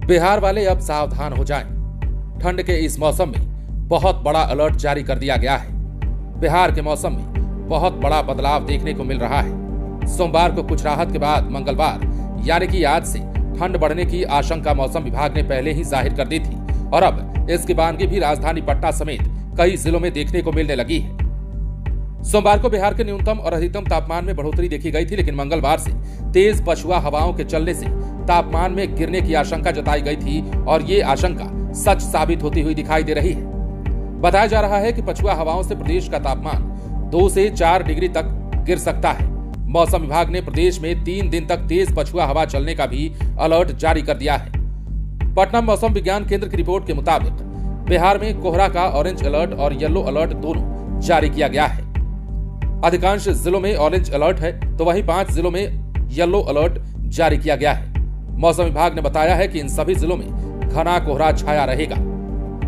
बिहार वाले अब सावधान हो जाएं। ठंड के इस मौसम में बहुत बड़ा अलर्ट जारी कर दिया गया है। बिहार के मौसम में बहुत बड़ा बदलाव देखने को मिल रहा है। सोमवार को कुछ राहत के बाद मंगलवार यानी कि आज से ठंड बढ़ने की आशंका मौसम विभाग ने पहले ही जाहिर कर दी थी और अब इसकी बानगी भी राजधानी पटना समेत कई जिलों में देखने को मिलने लगी है। सोमवार को बिहार के न्यूनतम और अधिकतम तापमान में बढ़ोतरी देखी गई थी, लेकिन मंगलवार से तेज पछुआ हवाओं के चलने से तापमान में गिरने की आशंका जताई गई थी और ये आशंका सच साबित होती हुई दिखाई दे रही है। बताया जा रहा है कि पछुआ हवाओं से प्रदेश का तापमान 2 से 4 डिग्री तक गिर सकता है। मौसम विभाग ने प्रदेश में 3 दिन तक तेज पछुआ हवा चलने का भी अलर्ट जारी कर दिया है। पटना मौसम विज्ञान केंद्र की रिपोर्ट के मुताबिक बिहार में कोहरा का ऑरेंज अलर्ट और येलो अलर्ट दोनों जारी किया गया है। अधिकांश जिलों में ऑरेंज अलर्ट है तो वहीं 5 जिलों में येलो अलर्ट जारी किया गया है। मौसम विभाग ने बताया है कि इन सभी जिलों में घना कोहरा छाया रहेगा,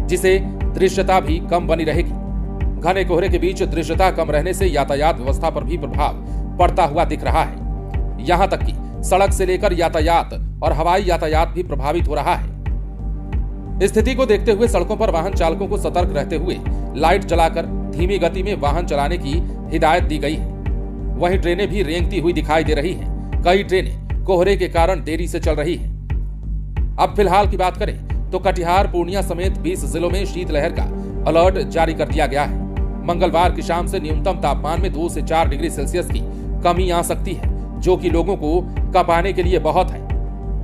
जिसे दृश्यता भी कम बनी रहेगी। घने कोहरे के बीच दृश्यता कम रहने से यातायात व्यवस्था पर भी प्रभाव पड़ता हुआ दिख रहा है। यहां तक कि सड़क से लेकर यातायात और हवाई यातायात भी प्रभावित हो रहा है। स्थिति को देखते हुए सड़कों पर वाहन चालकों को सतर्क रहते हुए लाइट जलाकर धीमी गति में वाहन चलाने की हिदायत दी गई है। वहीं ट्रेनें भी रेंगती हुई दिखाई दे रही हैं। कई ट्रेनें कोहरे के कारण देरी से चल रही हैं। अब फिलहाल की बात करें तो कटिहार, पूर्णिया समेत 20 जिलों में शीतलहर का अलर्ट जारी कर दिया गया है। मंगलवार की शाम से न्यूनतम तापमान में 2 से 4 डिग्री सेल्सियस की कमी आ सकती है, जो कि लोगों को कपाने के लिए बहुत है।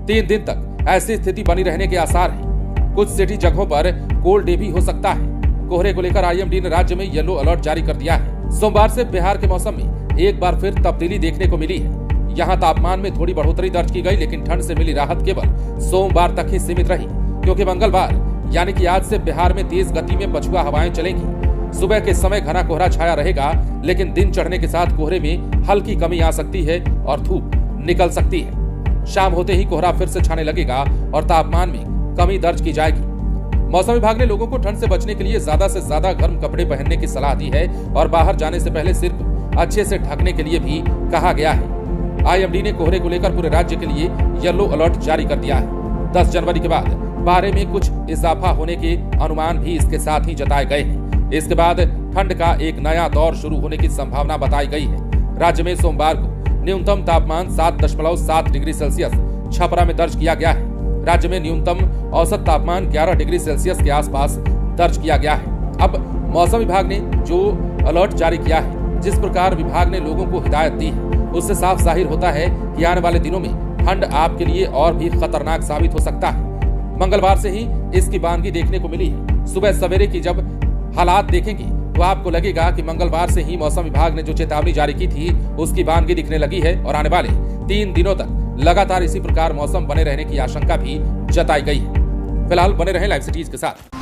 3 दिन तक ऐसी स्थिति बनी रहने के आसार हैं। कुछ सिटी जगहों पर कोल्ड डे भी हो सकता है। कोहरे को लेकर आईएमडी ने राज्य में येलो अलर्ट जारी कर दिया है। सोमवार से बिहार के मौसम में एक बार फिर तब्दीली देखने को मिली है। यहाँ तापमान में थोड़ी बढ़ोतरी दर्ज की गई, लेकिन ठंड से मिली राहत केवल सोमवार तक ही सीमित रही, क्योंकि मंगलवार यानी कि आज से बिहार में तेज गति में पछुआ हवाएं चलेंगी। सुबह के समय घना कोहरा छाया रहेगा, लेकिन दिन चढ़ने के साथ कोहरे में हल्की कमी आ सकती है और धूप निकल सकती है। शाम होते ही कोहरा फिर से छाने लगेगा और तापमान में कमी दर्ज की जाएगी। मौसम विभाग ने लोगों को ठंड से बचने के लिए ज्यादा से ज्यादा गर्म कपड़े पहनने की सलाह दी है और बाहर जाने से पहले सिर को अच्छे से ढकने के लिए भी कहा गया है। आईएमडी ने कोहरे को लेकर पूरे राज्य के लिए येलो अलर्ट जारी कर दिया है। 10 जनवरी के बाद पारे में कुछ इजाफा होने के अनुमान भी इसके साथ ही जताए गए हैं। इसके बाद ठंड का एक नया दौर शुरू होने की संभावना बताई गई है। राज्य में सोमवार को न्यूनतम तापमान 7.7 डिग्री सेल्सियस छपरा में दर्ज किया गया है। राज्य में न्यूनतम औसत तापमान 11 डिग्री सेल्सियस के आसपास दर्ज किया गया है। अब मौसम विभाग ने जो अलर्ट जारी किया है, जिस प्रकार विभाग ने लोगों को हिदायत दी है, उससे साफ जाहिर होता है कि आने वाले दिनों में ठंड आपके लिए और भी खतरनाक साबित हो सकता है। मंगलवार से ही इसकी बानगी देखने को मिली है। सुबह सवेरे की जब हालात देखेंगे तो आपको लगेगा कि मंगलवार से ही मौसम विभाग ने जो चेतावनी जारी की थी उसकी बानगी दिखने लगी है और आने वाले 3 दिनों तक लगातार इसी प्रकार मौसम बने रहने की आशंका भी जताई गई है। फिलहाल बने रहें लाइव सिटीज के साथ।